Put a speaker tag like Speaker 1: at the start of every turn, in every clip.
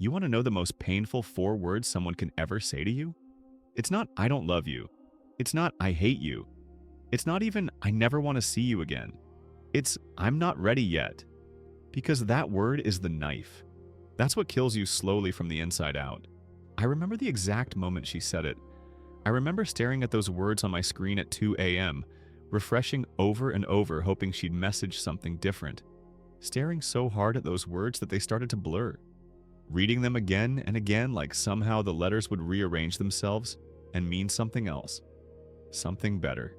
Speaker 1: You want to know the most painful 4 words someone can ever say to you? It's not, I don't love you. It's not, I hate you. It's not even, I never want to see you again. It's, I'm not ready yet. Because that word is the knife. That's what kills you slowly from the inside out. I remember the exact moment she said it. I remember staring at those words on my screen at 2 a.m., refreshing over and over, hoping she'd message something different. Staring so hard at those words that they started to blur. Reading them again and again like somehow the letters would rearrange themselves and mean something else. Something better.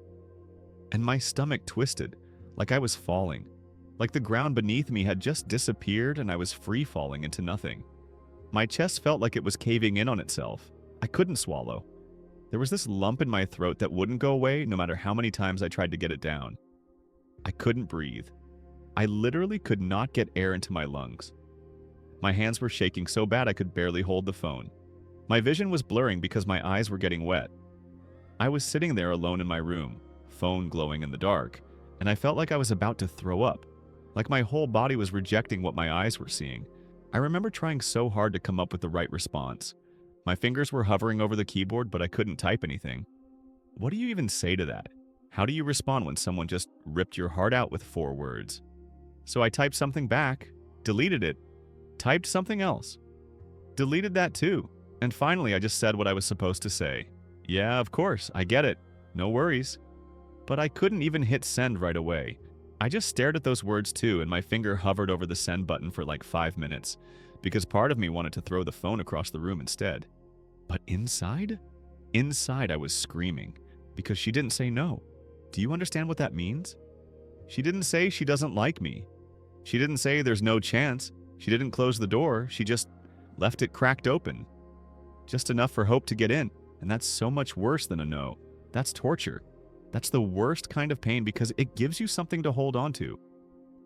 Speaker 1: And my stomach twisted, like I was falling. Like the ground beneath me had just disappeared and I was free falling into nothing. My chest felt like it was caving in on itself. I couldn't swallow. There was this lump in my throat that wouldn't go away no matter how many times I tried to get it down. I couldn't breathe. I literally could not get air into my lungs. My hands were shaking so bad I could barely hold the phone. My vision was blurring because my eyes were getting wet. I was sitting there alone in my room, phone glowing in the dark, and I felt like I was about to throw up, like my whole body was rejecting what my eyes were seeing. I remember trying so hard to come up with the right response. My fingers were hovering over the keyboard, but I couldn't type anything. What do you even say to that? How do you respond when someone just ripped your heart out with 4 words? So I typed something back, deleted it, typed something else, deleted that too, and finally I just said what I was supposed to say. Yeah, of course, I get it. No worries. But I couldn't even hit send right away. I just stared at those words too, and my finger hovered over the send button for like 5 minutes, because part of me wanted to throw the phone across the room instead. But inside? Inside I was screaming, because she didn't say no. Do you understand what that means? She didn't say she doesn't like me. She didn't say there's no chance. She didn't close the door. She just left it cracked open. Just enough for hope to get in, and that's so much worse than a no. That's torture. That's the worst kind of pain because it gives you something to hold on to.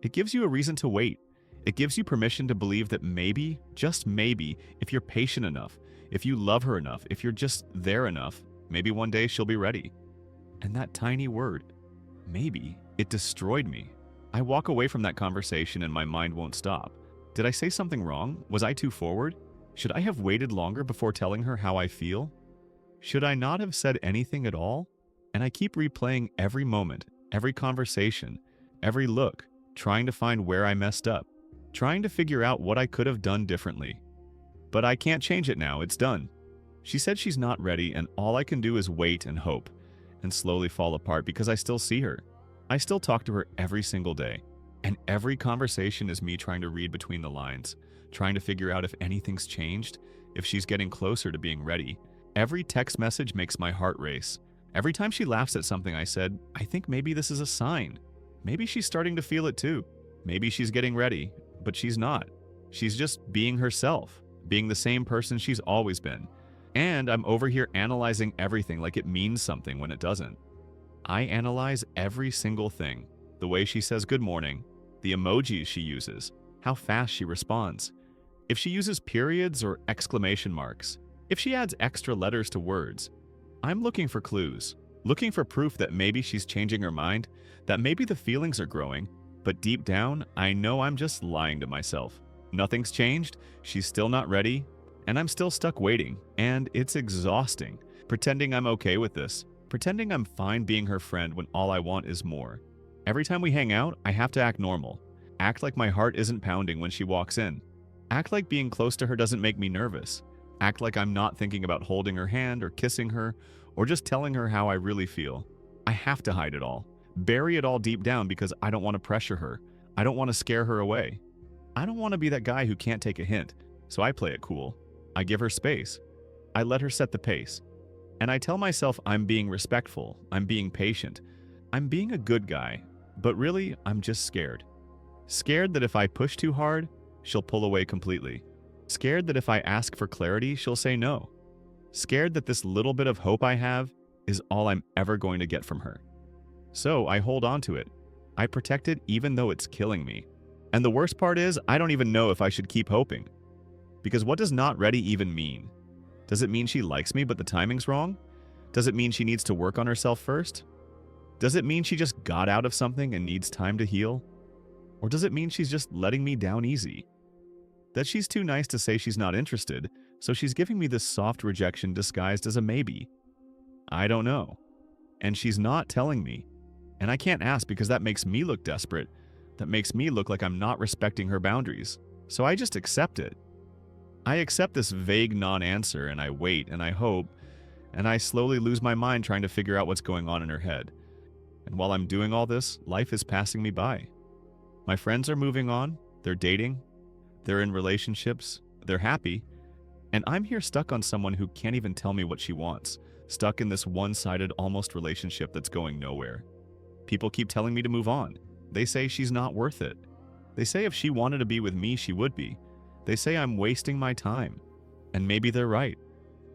Speaker 1: It gives you a reason to wait. It gives you permission to believe that maybe, just maybe, if you're patient enough, if you love her enough, if you're just there enough, maybe one day she'll be ready. And that tiny word, maybe, it destroyed me. I walk away from that conversation and my mind won't stop. Did I say something wrong? Was I too forward? Should I have waited longer before telling her how I feel? Should I not have said anything at all? And I keep replaying every moment, every conversation, every look, trying to find where I messed up, trying to figure out what I could have done differently. But I can't change it now, it's done. She said she's not ready, and all I can do is wait and hope, and slowly fall apart because I still see her. I still talk to her every single day, and every conversation is me trying to read between the lines, trying to figure out if anything's changed, if she's getting closer to being ready. Every text message makes my heart race. Every time she laughs at something I said, I think maybe this is a sign. Maybe she's starting to feel it too. Maybe she's getting ready, but she's not. She's just being herself, being the same person she's always been. And I'm over here analyzing everything like it means something when it doesn't. I analyze every single thing. The way she says good morning, the emojis she uses, how fast she responds, if she uses periods or exclamation marks, if she adds extra letters to words. I'm looking for clues, looking for proof that maybe she's changing her mind, that maybe the feelings are growing, but deep down, I know I'm just lying to myself. Nothing's changed, she's still not ready, and I'm still stuck waiting, and it's exhausting, pretending I'm okay with this, pretending I'm fine being her friend when all I want is more. Every time we hang out, I have to act normal, act like my heart isn't pounding when she walks in, act like being close to her doesn't make me nervous, act like I'm not thinking about holding her hand or kissing her or just telling her how I really feel. I have to hide it all, bury it all deep down because I don't want to pressure her. I don't want to scare her away. I don't want to be that guy who can't take a hint, so I play it cool. I give her space. I let her set the pace. And I tell myself I'm being respectful, I'm being patient, I'm being a good guy, but really I'm just scared. Scared that if I push too hard, she'll pull away completely. Scared that if I ask for clarity, she'll say no. Scared that this little bit of hope I have is all I'm ever going to get from her. So I hold on to it. I protect it even though it's killing me. And the worst part is, I don't even know if I should keep hoping. Because what does not ready even mean? Does it mean she likes me but the timing's wrong? Does it mean she needs to work on herself first? Does it mean she just got out of something and needs time to heal? Or does it mean she's just letting me down easy? that she's too nice to say she's not interested, so she's giving me this soft rejection disguised as a maybe. I don't know. And she's not telling me. And I can't ask because that makes me look desperate. That makes me look like I'm not respecting her boundaries. So I just accept it. I accept this vague non-answer and I wait and I hope, and I slowly lose my mind trying to figure out what's going on in her head. And while I'm doing all this, life is passing me by. My friends are moving on, they're dating, they're in relationships, they're happy, and I'm here stuck on someone who can't even tell me what she wants, stuck in this one-sided almost relationship that's going nowhere. People keep telling me to move on. They say she's not worth it. They say if she wanted to be with me, she would be. They say I'm wasting my time. And maybe they're right.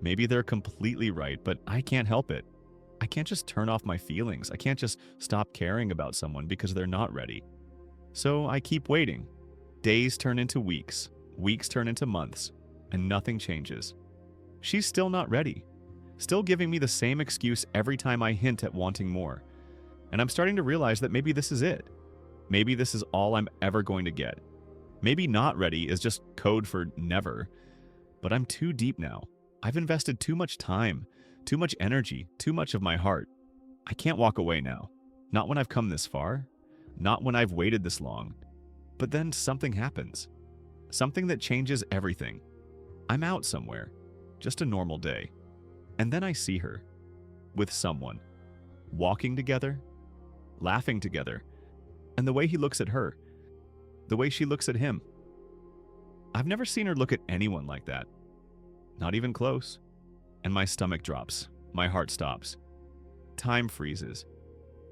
Speaker 1: Maybe they're completely right, but I can't help it. I can't just turn off my feelings. I can't just stop caring about someone because they're not ready. So I keep waiting. Days turn into weeks. Weeks turn into months. And nothing changes. She's still not ready. Still giving me the same excuse every time I hint at wanting more. And I'm starting to realize that maybe this is it. Maybe this is all I'm ever going to get. Maybe not ready is just code for never. But I'm too deep now. I've invested too much time, too much energy, too much of my heart. I can't walk away now. Not when I've come this far. Not when I've waited this long. But then something happens. Something that changes everything. I'm out somewhere. Just a normal day. And then I see her. With someone. Walking together. Laughing together. And the way he looks at her. The way she looks at him. I've never seen her look at anyone like that. Not even close. And my stomach drops. My heart stops. Time freezes.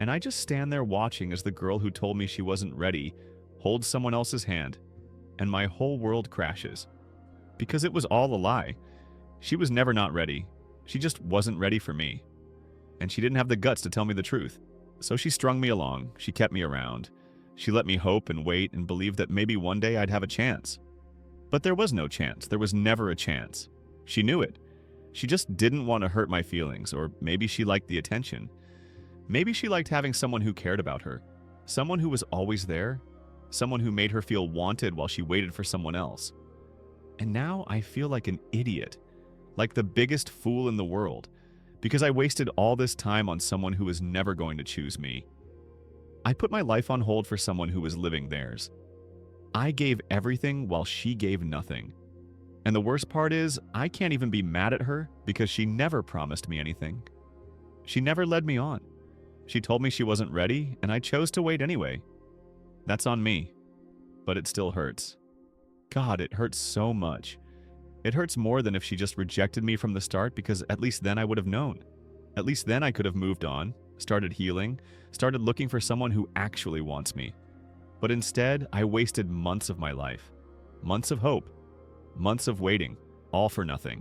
Speaker 1: And I just stand there watching as the girl who told me she wasn't ready holds someone else's hand. And my whole world crashes. Because it was all a lie. She was never not ready. She just wasn't ready for me. And she didn't have the guts to tell me the truth. So she strung me along. She kept me around. She let me hope and wait and believe that maybe one day I'd have a chance. But there was no chance. There was never a chance. She knew it. She just didn't want to hurt my feelings, or maybe she liked the attention. Maybe she liked having someone who cared about her. Someone who was always there. Someone who made her feel wanted while she waited for someone else. And now I feel like an idiot. Like the biggest fool in the world. Because I wasted all this time on someone who was never going to choose me. I put my life on hold for someone who was living theirs. I gave everything while she gave nothing. And the worst part is, I can't even be mad at her because she never promised me anything. She never led me on. She told me she wasn't ready, and I chose to wait anyway. That's on me. But it still hurts. God, it hurts so much. It hurts more than if she just rejected me from the start, because at least then I would have known. At least then I could have moved on, started healing, started looking for someone who actually wants me. But instead, I wasted months of my life. Months of hope. Months of waiting. All for nothing.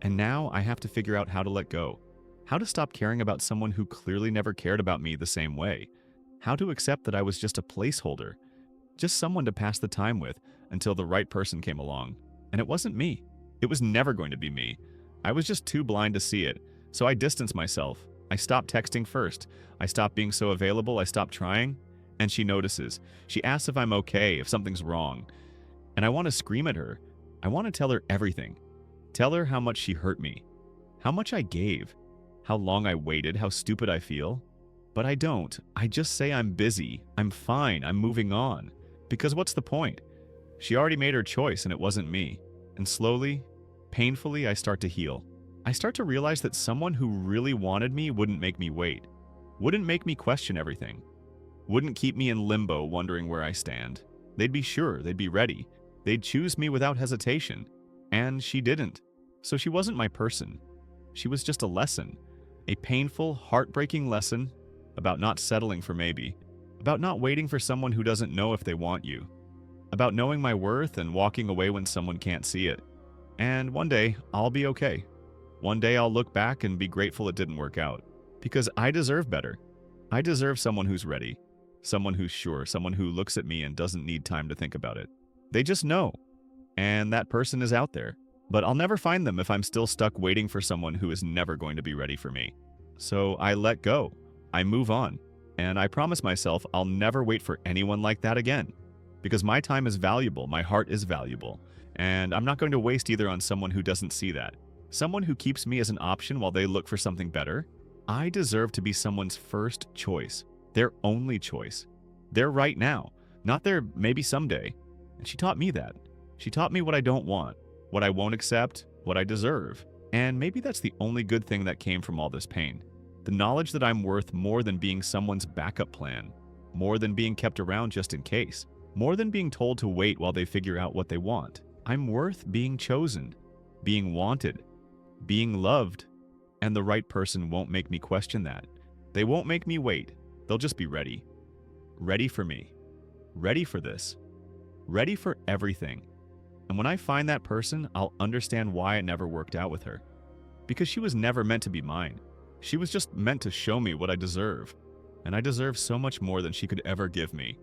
Speaker 1: And now I have to figure out how to let go. How to stop caring about someone who clearly never cared about me the same way. How to accept that I was just a placeholder. Just someone to pass the time with until the right person came along. And it wasn't me. It was never going to be me. I was just too blind to see it. So I distanced myself. I stopped texting first. I stopped being so available. I stopped trying. And she notices. She asks if I'm okay, if something's wrong. And I want to scream at her. I want to tell her everything. Tell her how much she hurt me. How much I gave. How long I waited. How stupid I feel. But I don't. I just say I'm busy. I'm fine. I'm moving on. Because what's the point? She already made her choice and it wasn't me. And slowly, painfully, I start to heal. I start to realize that someone who really wanted me wouldn't make me wait. Wouldn't make me question everything. Wouldn't keep me in limbo wondering where I stand. They'd be sure. They'd be ready. They'd choose me without hesitation. And she didn't. So she wasn't my person. She was just a lesson. A painful, heartbreaking lesson about not settling for maybe. About not waiting for someone who doesn't know if they want you. About knowing my worth and walking away when someone can't see it. And one day, I'll be okay. One day I'll look back and be grateful it didn't work out. Because I deserve better. I deserve someone who's ready. Someone who's sure. Someone who looks at me and doesn't need time to think about it. They just know. And that person is out there. But I'll never find them if I'm still stuck waiting for someone who is never going to be ready for me. So I let go. I move on. And I promise myself I'll never wait for anyone like that again. Because my time is valuable. My heart is valuable. And I'm not going to waste either on someone who doesn't see that. Someone who keeps me as an option while they look for something better. I deserve to be someone's first choice, their only choice. Their right now, not their maybe someday. And she taught me that. She taught me what I don't want, what I won't accept, what I deserve. And maybe that's the only good thing that came from all this pain. The knowledge that I'm worth more than being someone's backup plan, more than being kept around just in case, more than being told to wait while they figure out what they want. I'm worth being chosen, being wanted, being loved, and the right person won't make me question that. They won't make me wait. They'll just be ready. Ready for me. Ready for this. Ready for everything. And when I find that person, I'll understand why it never worked out with her. Because she was never meant to be mine. She was just meant to show me what I deserve. And I deserve so much more than she could ever give me.